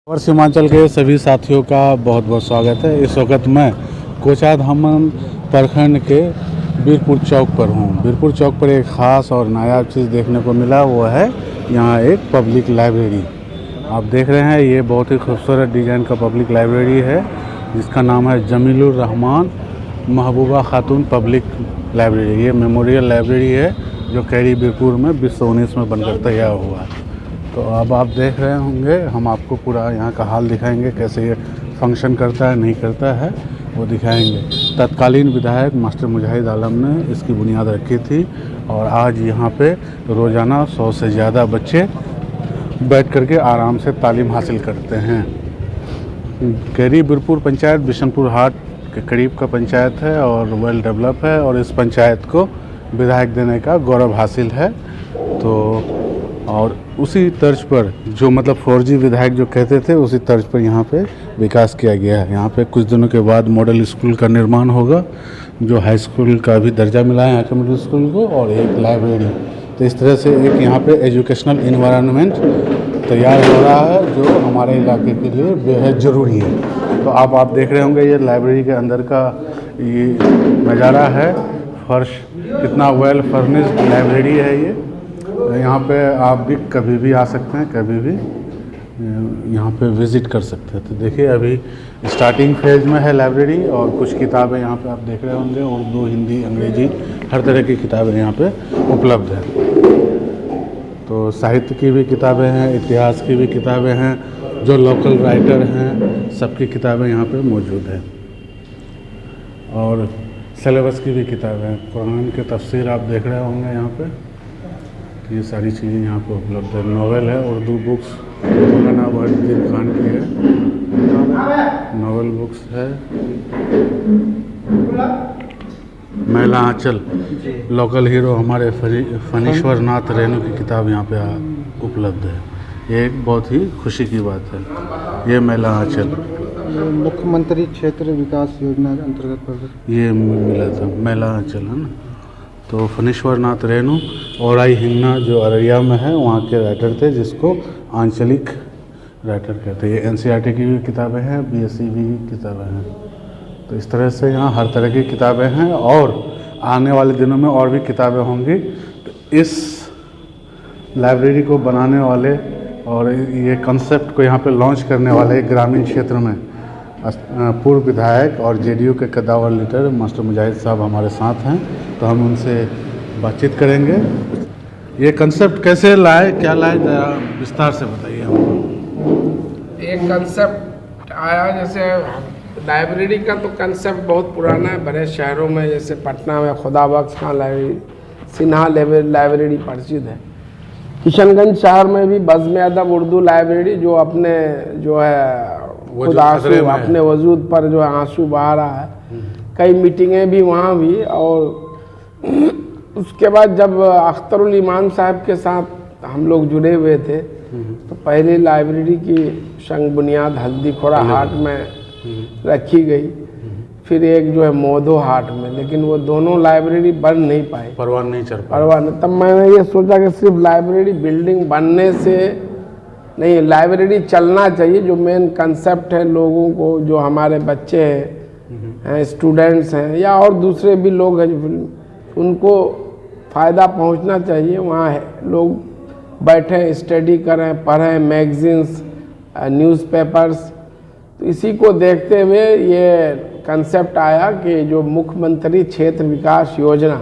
और सीमांचल के सभी साथियों का बहुत बहुत स्वागत है। इस वक्त मैं कोचाधामन प्रखंड के बीरपुर चौक पर हूँ। बीरपुर चौक पर एक ख़ास और नायाब चीज़ देखने को मिला, वो है यहाँ एक पब्लिक लाइब्रेरी। आप देख रहे हैं, ये बहुत ही खूबसूरत डिज़ाइन का पब्लिक लाइब्रेरी है जिसका नाम है जमीलुर रहमान महबूबा खातून पब्लिक लाइब्रेरी। ये मेमोरियल लाइब्रेरी है जो कैरी बीरपुर में 2019 में बनकर तैयार हुआ है। तो अब आप देख रहे होंगे, हम आपको पूरा यहाँ का हाल दिखाएंगे, कैसे ये फंक्शन करता है नहीं करता है वो दिखाएंगे। तत्कालीन विधायक मास्टर मुजाहिद आलम ने इसकी बुनियाद रखी थी और आज यहाँ पे रोज़ाना 100 से ज़्यादा बच्चे बैठ कर के आराम से तालीम हासिल करते हैं। कैरी बीरपुर पंचायत बिशनपुर हाट के करीब का पंचायत है और वेल डेवलप है और इस पंचायत को विधायक देने का गौरव हासिल है। तो और उसी तर्ज पर जो मतलब 4G विधायक जो कहते थे, उसी तर्ज पर यहाँ पे विकास किया गया है। यहाँ पे कुछ दिनों के बाद मॉडल स्कूल का निर्माण होगा जो हाई स्कूल का भी दर्जा मिला है यहाँ के मिडिल स्कूल को, और एक लाइब्रेरी। तो इस तरह से एक यहाँ पे एजुकेशनल इन्वायरमेंट तैयार हो रहा है जो हमारे इलाके के लिए बेहद ज़रूरी है। तो आप देख रहे होंगे, ये लाइब्रेरी के अंदर का ये नज़ारा है। फर्श कितना वेल फर्निश्ड लाइब्रेरी है ये। यहाँ पे आप भी कभी भी आ सकते हैं, कभी भी यहाँ पे विज़िट कर सकते हैं। तो देखिए, अभी स्टार्टिंग फेज में है लाइब्रेरी और कुछ किताबें यहाँ पे आप देख रहे होंगे, उर्दू, हिंदी, अंग्रेजी, हर तरह की किताबें यहाँ पे उपलब्ध हैं। तो साहित्य की भी किताबें हैं, इतिहास की भी किताबें हैं, जो लोकल राइटर हैं सबकी किताबें यहाँ पे मौजूद हैं और सिलेबस की भी किताबें हैं। कुरान के तफसीर आप देख रहे होंगे यहाँ पे, ये सारी चीज़ें यहाँ पे उपलब्ध है। नॉवेल है, उर्दू बुक्स मौलाना वहीदुद्दीन खान की है, नॉवेल बुक्स है। महिला आंचल, लोकल हीरो हमारे फणीश्वर नाथ रेणु की किताब यहाँ पे उपलब्ध है। ये एक बहुत ही खुशी की बात है। ये महिला आंचल मुख्यमंत्री क्षेत्र विकास योजना के अंतर्गत ये मिला था, महिला आंचल है ना। तो फणीश्वर नाथ रेणु औराई हिंगना जो अररिया में है, वहाँ के राइटर थे जिसको आंचलिक राइटर कहते हैं। ये NCERT की भी किताबें हैं, BSc की किताबें हैं। तो इस तरह से यहाँ हर तरह की किताबें हैं और आने वाले दिनों में और भी किताबें होंगी। तो इस लाइब्रेरी को बनाने वाले और ये कंसेप्ट को यहाँ पे लॉन्च करने वाले ग्रामीण क्षेत्र में पूर्व विधायक और JDU के कद्दावर लीडर मास्टर मुजाहिद साहब हमारे साथ हैं। तो हम उनसे बातचीत करेंगे। ये कंसेप्ट कैसे लाए, क्या लाए, ज़रा विस्तार से बताइए हमको। एक कंसेप्ट आया, जैसे लाइब्रेरी का तो कंसेप्ट बहुत पुराना है। बड़े शहरों में जैसे पटना में खुदाबख्श खां लाइब्रेरी, सिन्हा लाइब्रेरी परिचित है। किशनगंज शहर में भी बज़्म अदब उर्दू लाइब्रेरी जो अपने जो है खुद आंसू अपने वजूद पर जो आंसू बहा रहा है। कई मीटिंगें भी वहाँ भी। और उसके बाद जब अख्तरुल ईमान साहब के साथ हम लोग जुड़े हुए थे तो पहले लाइब्रेरी की संग बुनियाद हल्दी खोरा हाट में रखी गई, फिर एक जो है मोदो हाट में, लेकिन वो दोनों लाइब्रेरी बन नहीं पाई, परवान नहीं। तब मैंने ये सोचा कि सिर्फ लाइब्रेरी बिल्डिंग बनने से नहीं, लाइब्रेरी चलना चाहिए। जो मेन कंसेप्ट है, लोगों को जो हमारे बच्चे हैं, स्टूडेंट्स हैं या और दूसरे भी लोग हैं, उनको फ़ायदा पहुंचना चाहिए। वहाँ लोग बैठें, स्टडी करें, पढ़ें, मैगजीन्स, न्यूज़पेपर्स। तो इसी को देखते हुए ये कंसेप्ट आया कि जो मुख्यमंत्री क्षेत्र विकास योजना,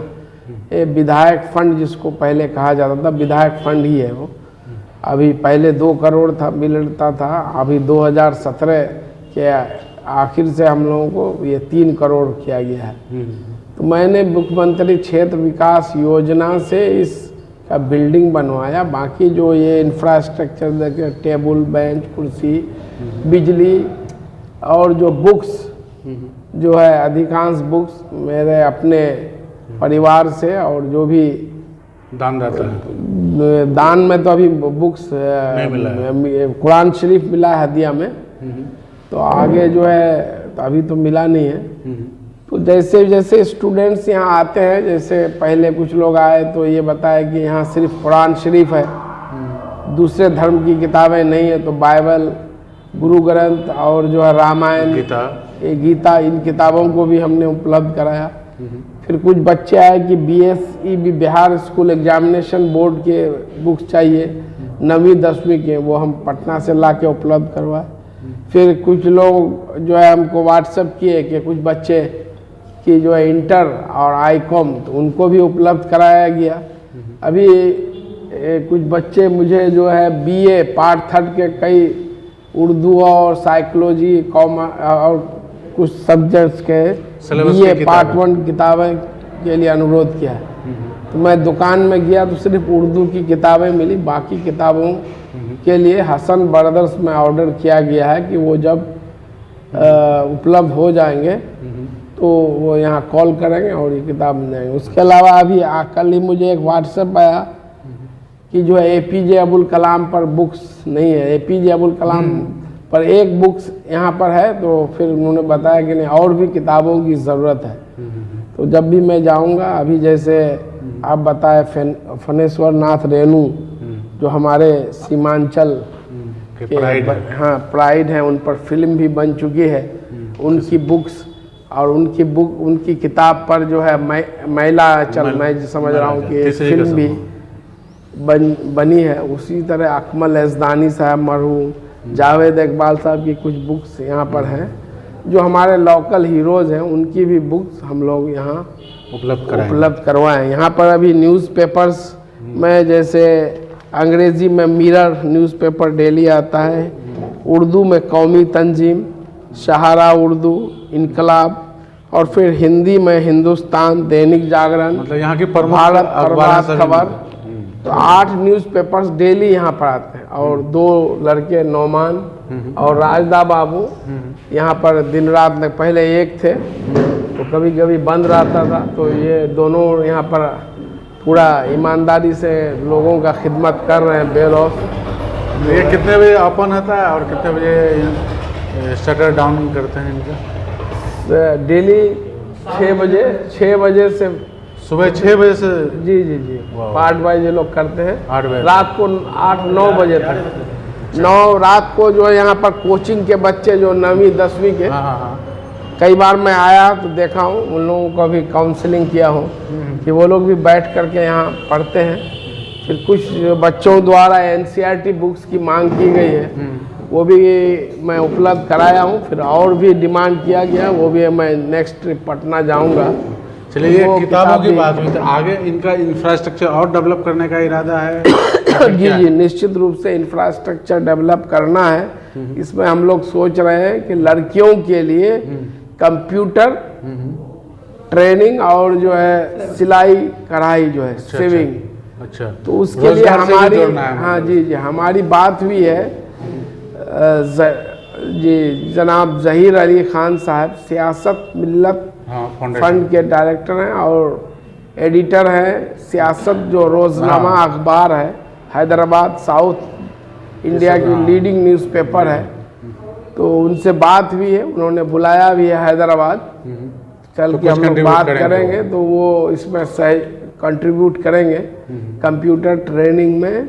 ये विधायक फंड जिसको पहले कहा जाता था, विधायक फंड ही है वो। अभी पहले 2 करोड़ था मिलता था, अभी 2017 के आखिर से हम लोगों को ये 3 करोड़ किया गया है। तो मैंने मुख्यमंत्री क्षेत्र विकास योजना से इसका बिल्डिंग बनवाया। बाकी जो ये इंफ्रास्ट्रक्चर देखे, टेबल, बेंच, कुर्सी, बिजली और जो बुक्स जो है, अधिकांश बुक्स मेरे अपने परिवार से और जो भी दान रहता है। दान में तो अभी बुक्स कुरान शरीफ मिला है हदिया में, तो आगे जो है तो अभी तो मिला नहीं है। तो जैसे जैसे स्टूडेंट्स यहाँ आते हैं, जैसे पहले कुछ लोग आए तो ये बताया कि यहाँ सिर्फ कुरान शरीफ है, दूसरे धर्म की किताबें नहीं है, तो बाइबल गुरु ग्रंथ और जो है रामायण, ये गीता, इन किताबों को भी हमने उपलब्ध कराया। फिर कुछ बच्चे आए कि BSEB Bihar school examination board के बुक्स चाहिए 9वीं 10वीं के, वो हम पटना से ला के उपलब्ध करवाए। फिर कुछ लोग जो है हमको व्हाट्सएप किए कि कुछ बच्चे की जो है इंटर और ICOM, तो उनको भी उपलब्ध कराया गया। अभी कुछ बच्चे मुझे जो है BA पार्ट 3 के कई उर्दू और साइकोलॉजी कॉमर्स और कुछ सब्जेक्ट्स के BA पार्ट 1 किताबें के लिए अनुरोध किया है। तो मैं दुकान में गया तो सिर्फ उर्दू की किताबें मिली, बाकी किताबों के लिए हसन ब्रदर्स में ऑर्डर किया गया है कि वो जब उपलब्ध हो जाएंगे तो वो यहाँ कॉल करेंगे और ये किताब मिल जाएंगे। उसके अलावा अभी कल ही मुझे एक व्हाट्सएप आया कि जो है APJ अबुल कलाम पर बुक्स नहीं है, APJ अबुल कलाम पर एक बुक्स यहाँ पर है। तो फिर उन्होंने बताया कि नहीं और भी किताबों की ज़रूरत है। तो जब भी मैं जाऊँगा, अभी जैसे आप बताए फनेश्वर नाथ रेणु जो हमारे सीमांचल के प्राइड है, उन पर फिल्म भी बन चुकी है। उनकी बुक्स और उनकी किताब पर जो है महिला चल, मैं समझ रहा हूँ कि फिल्म भी बनी है। उसी तरह अकमल एज़दानी साहब, मरहूम जावेद इकबाल साहब की कुछ बुक्स यहाँ पर हैं। जो हमारे लोकल हीरोज़ हैं उनकी भी बुक्स हम लोग यहाँ उपलब्ध करवाएं। यहाँ पर अभी न्यूज़पेपर्स में जैसे अंग्रेज़ी में मिरर न्यूज़पेपर डेली आता है, उर्दू में कौमी तंजीम, सहारा उर्दू, इनकलाब, और फिर हिंदी में हिंदुस्तान, दैनिक जागरण, मतलब यहाँ की भारत खबर। तो 8 न्यूज़पेपर्स डेली यहाँ पर आते हैं। और 2 लड़के नौमान और राजदा बाबू यहाँ पर दिन रात में, पहले एक थे तो कभी कभी बंद रहता था, तो ये दोनों यहाँ पर पूरा ईमानदारी से लोगों का खिदमत कर रहे हैं बेल ऑफ। ये कितने बजे ओपन होता है और कितने बजे शटर डाउन करते हैं इनका? डेली 6 बजे से सुबह 6 बजे से जी 8 बजे ये लोग करते हैं। 8 बजे रात को 8-9 बजे तक। 9 रात को जो है यहाँ पर कोचिंग के बच्चे जो 9वीं 10वीं के, कई बार मैं आया तो देखा हूँ, उन लोगों को भी काउंसलिंग किया हूँ कि वो लोग भी बैठ करके यहाँ पढ़ते हैं। फिर कुछ बच्चों द्वारा NCERT बुक्स की मांग की गई है, वो भी मैं उपलब्ध कराया हूँ। फिर और भी डिमांड किया गया, वो भी मैं नेक्स्ट ट्रिप पटना जाऊँगा। चलिए, ये किताबों की बात हुई, तो आगे इनका इंफ्रास्ट्रक्चर और डेवलप करने का इरादा है? जी, निश्चित रूप से इंफ्रास्ट्रक्चर डेवलप करना है। इसमें हम लोग सोच रहे हैं कि लड़कियों के लिए कंप्यूटर ट्रेनिंग और जो है सिलाई कढ़ाई जो है सेविंग, अच्छा, तो उसके लिए हमारी जी हमारी बात हुई है। जी जनाब ज़हीर अली खान साहब सियासत मिल्लत फंड के डायरेक्टर हैं और एडिटर हैं सियासत, जो रोज़नामा अखबार है हैदराबाद साउथ इंडिया की लीडिंग न्यूज़पेपर है। तो उनसे बात हुई है, उन्होंने बुलाया भी है हैदराबाद, चल के हम लोग बात करेंगे। तो वो इसमें सही कंट्रीब्यूट करेंगे कंप्यूटर ट्रेनिंग में,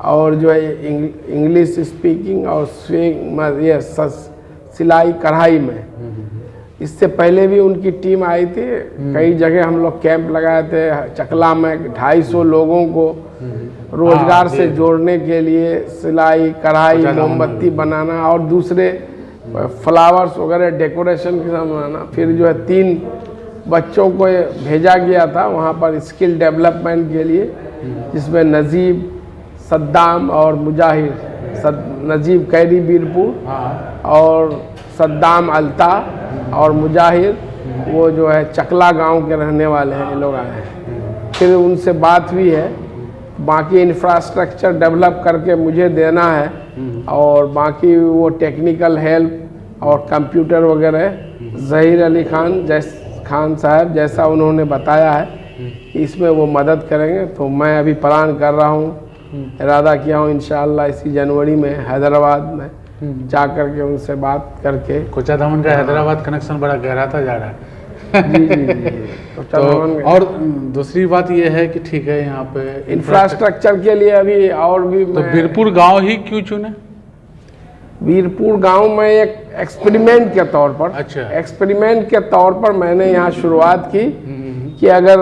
और जो है इंग्लिश स्पीकिंग और ये सिलाई कढ़ाई में। इससे पहले भी उनकी टीम आई थी, कई जगह हम लोग कैंप लगाए थे। चकला में 250 लोगों को रोजगार से जोड़ने के लिए सिलाई कढ़ाई, मोमबत्ती बनाना और दूसरे फ्लावर्स वगैरह डेकोरेशन के साथ बनाना। फिर जो है 3 बच्चों को भेजा गया था वहाँ पर स्किल डेवलपमेंट के लिए, जिसमें नजीब, सद्दाम और मुजाहिर। नजीब कैदी बीरपुर और सद्दाम अलता और मुजाहिर वो जो है चकला गांव के रहने वाले हैं, ये लोग आए हैं। फिर उनसे बात हुई है, बाकी इंफ्रास्ट्रक्चर डेवलप करके मुझे देना है और बाकी वो टेक्निकल हेल्प और कंप्यूटर वगैरह ज़हीर अली खान साहब जैसा उन्होंने बताया है कि इसमें वो मदद करेंगे। तो मैं अभी प्लान कर रहा हूँ, इरादा किया हूँ इंशाअल्लाह इसी जनवरी में हैदराबाद में जा करके उनसे बात करके। कोचाधामन का हैदराबाद कनेक्शन बड़ा गहराता जा रहा है। जी। तो और दूसरी बात ये है कि ठीक है, यहाँ पे इंफ्रास्ट्रक्चर के लिए अभी और भी तो बीरपुर गांव ही क्यों चुने? वीरपुर गांव में एक एक्सपेरिमेंट के तौर पर, अच्छा। एक्सपेरिमेंट के तौर पर मैंने यहाँ शुरुआत की कि अगर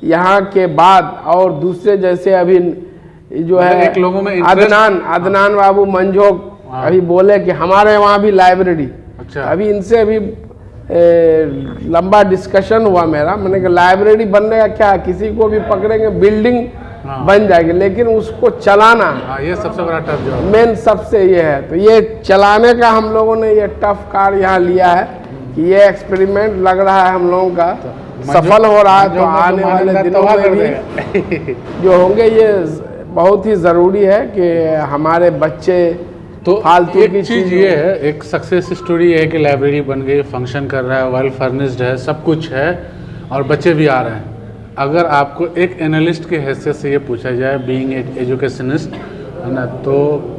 यहाँ के बाद और दूसरे जैसे अभी जो है एक लोगों में interest- अदनान बाबू मंझोक अभी बोले कि हमारे वहाँ भी लाइब्रेरी, अच्छा। अभी इनसे अभी लंबा डिस्कशन हुआ मेरा, मैंने कहा लाइब्रेरी बनने का क्या, किसी को भी पकड़ेंगे बिल्डिंग बन जाएगी, लेकिन उसको चलाना हाँ, ये सबसे बड़ा टफ जॉब। मेन सबसे ये है। तो ये चलाने का हम लोगों ने ये टफ कार्य यहाँ लिया है कि ये एक्सपेरिमेंट लग रहा है हम लोगों का सफल हो रहा है। तो आने वाले दिनों में भी जो होंगे ये बहुत ही ज़रूरी है कि हमारे बच्चे तो फालतू एक की चीज़ ये है, एक सक्सेस स्टोरी है कि लाइब्रेरी बन गई, फंक्शन कर रहा है, वेल फर्निश्ड है, सब कुछ है और बच्चे भी आ रहे हैं। अगर आपको एक एनालिस्ट के हैसियत से ये पूछा जाए, बीइंग एक एजुकेशनिस्ट है ना, तो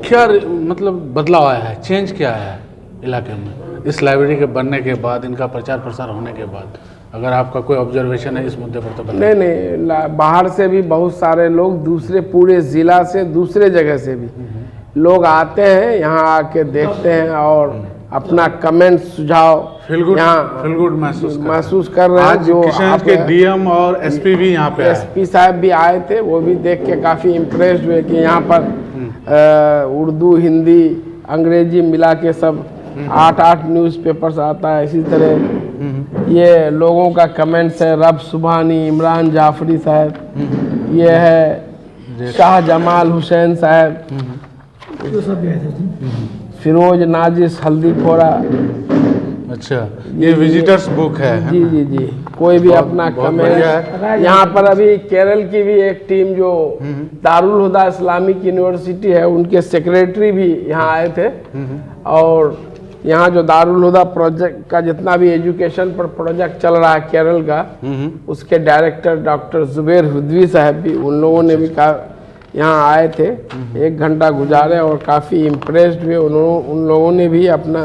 क्या मतलब बदलाव आया है, चेंज क्या आया है इलाके में इस लाइब्रेरी के बनने के बाद, इनका प्रचार प्रसार होने के बाद? अगर आपका कोई ऑब्जर्वेशन है इस मुद्दे पर तो बताइए। नहीं, बाहर से भी बहुत सारे लोग, दूसरे पूरे ज़िला से, दूसरे जगह से भी लोग आते हैं, यहाँ आके देखते हैं और अपना कमेंट सुझाव फील गुड महसूस कर रहे हैं। आज जो किशनगंज के डीएम और एसपी भी यहाँ पे आए। एसपी साहब भी आए थे, वो भी देख के काफ़ी इम्प्रेस्ड हुए कि यहाँ पर उर्दू, हिंदी, अंग्रेजी मिला के सब 8 न्यूज़पेपर्स आता है। इसी तरह ये लोगों का कमेंट्स है, रब सुबहानी, इमरान जाफरी साहब, ये है शाह जमाल हुसैन साहब, फिरोज नाजिस हल्दीखोरा। अच्छा, ये विजिटर्स बुक है जी जी जी, कोई भी अपना कमेंट। यहाँ पर अभी केरल की भी एक टीम जो दारुल हुदा इस्लामिक यूनिवर्सिटी है, उनके सेक्रेटरी भी यहाँ आए थे। और यहाँ जो दारुल हुदा प्रोजेक्ट का जितना भी एजुकेशन पर प्रोजेक्ट चल रहा है केरल का, उसके डायरेक्टर डॉक्टर जुबैर हुदवी साहब भी, उन लोगों ने भी यहाँ आए थे, 1 घंटा गुजारे और काफ़ी इम्प्रेस्ड हुए। उन लोगों ने भी अपना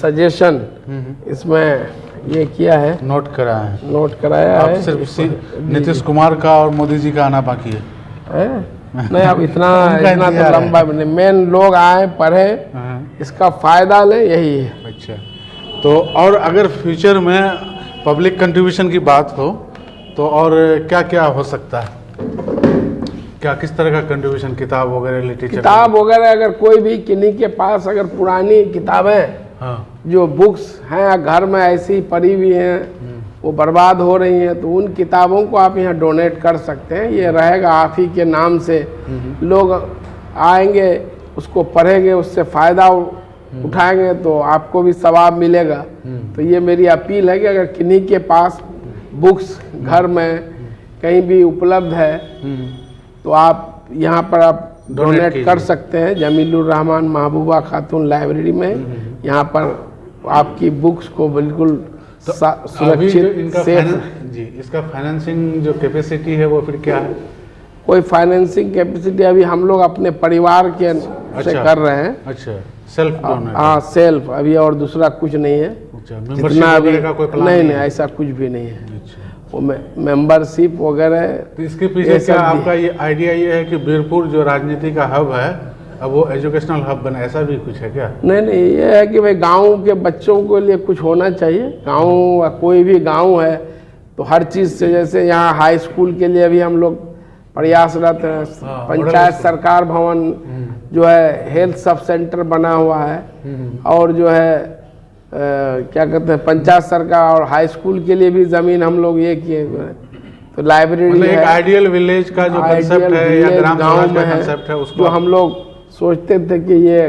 सजेशन इसमें ये किया है, नोट कराया है। सिर्फ नीतीश कुमार का और मोदी जी का आना बाकी है? नहीं, अब इतना तो लंबा नहीं, मेन लोग आए, पढ़े, इसका फायदा ले, यही है। अच्छा, तो और अगर फ्यूचर में पब्लिक कंट्रीब्यूशन की बात हो तो और क्या क्या हो सकता है? क्या किस तरह का कंट्रीब्यूशन, किताब वगैरह, लिटरेचर? किताब वगैरह अगर कोई भी किन्हीं के पास अगर पुरानी किताबें, हाँ, जो बुक्स हैं घर में ऐसी पड़ी हुई हैं, वो बर्बाद हो रही हैं, तो उन किताबों को आप यहाँ डोनेट कर सकते हैं। ये रहेगा आप ही के नाम से, लोग आएंगे, उसको पढ़ेंगे, उससे फ़ायदा उठाएंगे तो आपको भी सवाब मिलेगा। तो ये मेरी अपील है कि अगर किन्हीं के पास बुक्स घर में कहीं भी उपलब्ध है तो आप यहाँ पर आप डोनेट कर सकते हैं। जमीलुर रहमान महबूबा खातून लाइब्रेरी में, यहाँ पर आपकी बुक्स को बिल्कुल तो सुरक्षित, सेफ। जी, इसका फाइनेंसिंग जो कैपेसिटी है वो फिर क्या है? कोई फाइनेंसिंग कैपेसिटी अभी हम लोग अपने परिवार के से कर रहे हैं। अच्छा, सेल्फ डोनेट? हाँ, सेल्फ, अभी और दूसरा कुछ नहीं है। अच्छा, जितना अभी का कोई प्लान नहीं, ऐसा कुछ भी नहीं है। अच्छा, वो मेंबरशिप वगैरह। तो इसके पीछे क्या आपका ये आइडिया ये है कि वीरपुर जो राजनीति का हब है, अब वो एजुकेशनल हब बने, ऐसा भी कुछ है क्या? नहीं, ये है कि भाई गांव के बच्चों के लिए कुछ होना चाहिए। गांव, कोई भी गांव है तो हर चीज़ से, जैसे यहाँ हाई स्कूल के लिए भी हम लोग प्रयासरत हैं। पंचायत सरकार भवन जो है, हेल्थ सब सेंटर बना हुआ है, और जो है क्या कहते हैं, पंचायत सरकार और हाई स्कूल के लिए भी ज़मीन हम लोग ये किए हुए हैं। तो लाइब्रेरी मतलब है, एक आइडियल विलेज का जो कंसेप्ट है या ग्राम गाँव में है, कंसेप्ट है, उसको जो हम लोग सोचते थे कि ये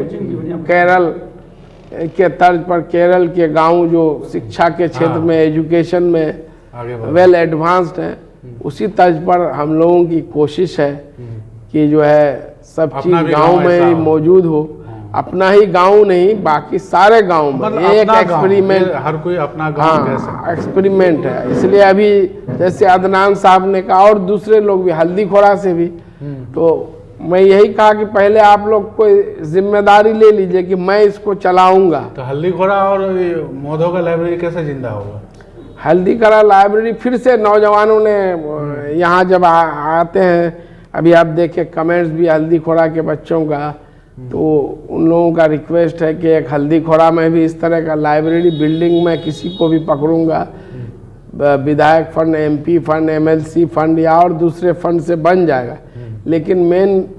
केरल के तर्ज पर केरल के गांव जो शिक्षा के क्षेत्र में, एजुकेशन में वेल एडवांस्ड है, उसी तर्ज पर हम लोगों की कोशिश है कि जो है सब चीज़ गांव में ही मौजूद हो। अपना ही गांव नहीं, बाकी सारे गांव में मतलब एक एक्सपेरिमेंट, हर कोई अपना गांव कह सकता है, एक्सपेरिमेंट है। इसलिए अभी जैसे अदनान साहब ने कहा और दूसरे लोग भी, हल्दीखोरा से भी, तो मैं यही कहा कि पहले आप लोग कोई जिम्मेदारी ले लीजिए कि मैं इसको चलाऊंगा। तो हल्दीखोरा और मोधो का लाइब्रेरी कैसे जिंदा होगा? हल्दीखोरा लाइब्रेरी फिर से नौजवानों ने यहाँ जब आते हैं, अभी आप देखें कमेंट्स भी हल्दीखोरा के बच्चों का, तो उन लोगों का रिक्वेस्ट है कि एक हल्दी खोड़ा में भी इस तरह का लाइब्रेरी बिल्डिंग में किसी को भी पकड़ूंगा, विधायक fund, MP fund, MLC fund या और दूसरे फंड से बन जाएगा। लेकिन मेन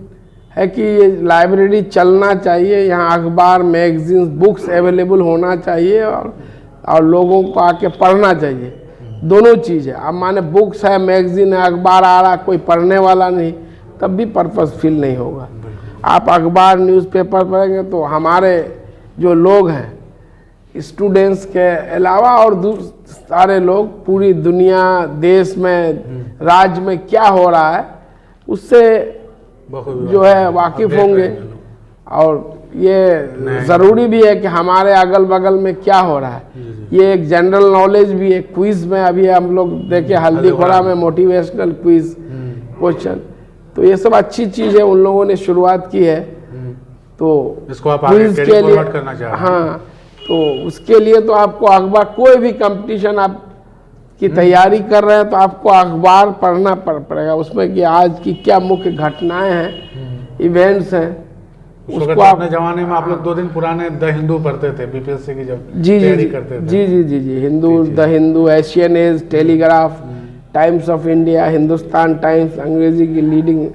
है कि ये लाइब्रेरी चलना चाहिए, यहाँ अखबार, मैगजीन्स, बुक्स अवेलेबल होना चाहिए और लोगों को आके पढ़ना चाहिए। दोनों चीज़ है। अब माने बुक्स है, मैगजीन है, अखबार आ रहा, कोई पढ़ने वाला नहीं, तब भी पर्पस फील नहीं होगा। आप अखबार, न्यूज़पेपर पढ़ेंगे तो हमारे जो लोग हैं, स्टूडेंट्स के अलावा और सारे लोग पूरी दुनिया, देश में, राज्य में क्या हो रहा है उससे जो है वाकिफ होंगे। और ये ज़रूरी भी है कि हमारे अगल बगल में क्या हो रहा है, ये एक जनरल नॉलेज भी है। क्विज में अभी हम लोग देखे हल्दी खोड़ा में मोटिवेशनल क्विज क्वेश्चन, तो ये सब अच्छी चीज़ है, उन लोगों ने शुरुआत की है। तो इसको आप आगे के लिए करना चाह रहे हैं। हाँ, तो उसके लिए तो आपको अखबार, कोई भी कंपटीशन आप की तैयारी कर रहे हैं तो आपको अखबार पढ़ना पड़ेगा, उसमें कि आज की क्या मुख्य घटनाएं हैं, इवेंट्स हैं, उसको अपने जमाने में आप लोग 2 दिन पुराने द हिंदू पढ़ते थे, बीपीएससी की जब तैयारी करते थे। जी, Hindu, the Hindu, Asian Age, Telegraph, Times of India, Hindustan Times, अंग्रेजी की लीडिंग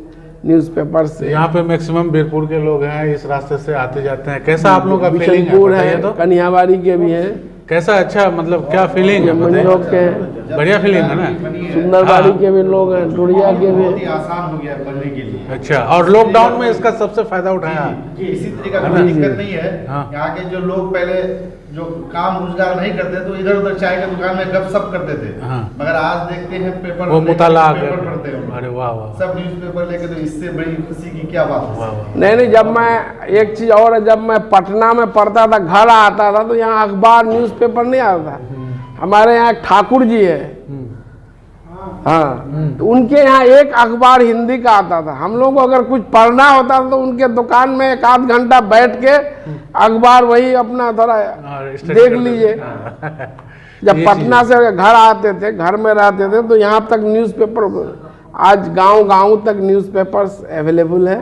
न्यूज़पेपर्स। यहाँ पे मैक्सिमम बीरपुर के लोग हैं, इस रास्ते से आते जाते हैं। कैसा आप लोग का फीलिंग है, बिशनपुर बताइए है, तो। कन्याबाड़ी के भी हैं, कैसा, अच्छा मतलब क्या फीलिंग है, मंडोक के हैं, बढ़िया फीलिंग है ना। सुंदरबाड़ी के भी लोग हैं, टुड़िया के भी। बहुत ही आसान हो गया पढ़ने के लिए। अच्छा, और लॉकडाउन में इसका सबसे फायदा उठाया। जी, इसी तरीके का कोई दिक्कत नहीं है। हाँ। यहाँ के जो लोग पहले जो काम रोजगार नहीं करते तो इधर उधर चाय की दुकान में गपशप करते थे, हाँ। मगर आज देखते हैं पेपर, वो मुताला पेपर पढ़ते हैं, अरे वाह वाह, सब न्यूज़पेपर लेके, तो इससे बड़ी खुशी की क्या बात है। वाह वाह। नहीं, जब मैं, एक चीज़ और है, जब मैं पटना में पढ़ता था, घर आता था तो यहाँ अखबार, न्यूज़पेपर नहीं आता था। हमारे यहाँ एक ठाकुर जी है, हाँ, तो उनके यहाँ एक अखबार हिंदी का आता था। हम लोग को अगर कुछ पढ़ना होता था तो उनके दुकान में 1 आध घंटा बैठ के अखबार वही अपना थोड़ा देख लीजिए। जब पटना से घर आते थे, घर में रहते थे, तो यहाँ तक न्यूज़पेपर, आज गांव तक न्यूज़पेपर्स अवेलेबल है,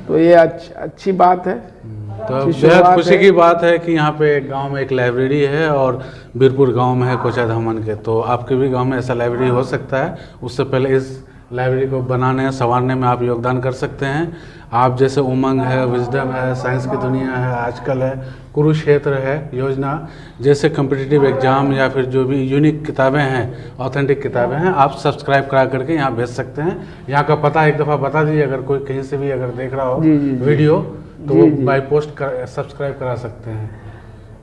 तो ये अच्छी बात है। तो बेहद खुशी की बात है कि यहाँ पे एक गांव में एक लाइब्रेरी है और बीरपुर गांव में है कोचाधामन के, तो आपके भी गांव में ऐसा लाइब्रेरी हो सकता है। उससे पहले इस लाइब्रेरी को बनाने, संवारने में आप योगदान कर सकते हैं। आप जैसे उमंग है, विजडम है, साइंस की दुनिया है, आजकल है, कुरुक्षेत्र है, योजना जैसे कम्पिटिटिव एग्जाम या फिर जो भी यूनिक किताबें हैं, ऑथेंटिक किताबें हैं, आप सब्सक्राइब करा करके यहाँ भेज सकते हैं। यहाँ का पता एक दफ़ा बता दीजिए, अगर कोई कहीं से भी अगर देख रहा हो वीडियो तो वो बाय पोस्ट सब्सक्राइब करा सकते हैं।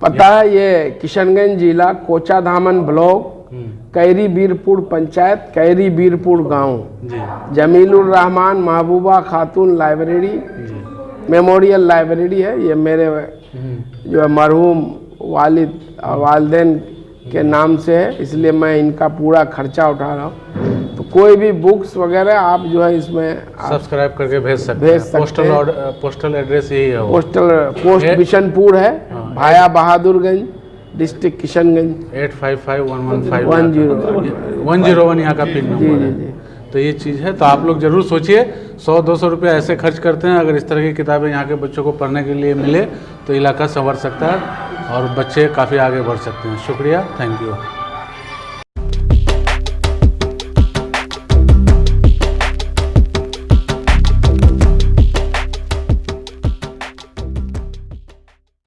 पता है, ये किशनगंज जिला, Kochadhaman block, carry Birpur panchayat, carry Birpur गांव, जमीलुर रहमान महबूबा खातून लाइब्रेरी, मेमोरियल लाइब्रेरी है। ये मेरे जो है मरहूम वालिद और वालिदैन के नाम से है, इसलिए मैं इनका पूरा खर्चा उठा रहा हूँ। तो कोई भी बुक्स वगैरह आप जो है इसमें सब्सक्राइब करके भेज सकते हैं। पोस्टल एड्रेस यही है, पोस्ट बिशनपुर है, भाया बहादुरगंज, डिस्ट्रिक्ट किशनगंज, 855115 यहाँ का पिन नंबर है। तो ये चीज़ है, तो आप लोग जरूर सोचिए, 100-200 रुपये ऐसे खर्च करते हैं, अगर इस तरह की किताबें यहाँ के बच्चों को पढ़ने के लिए मिले तो इलाका संवर सकता है और बच्चे काफ़ी आगे बढ़ सकते हैं। शुक्रिया, थैंक यू।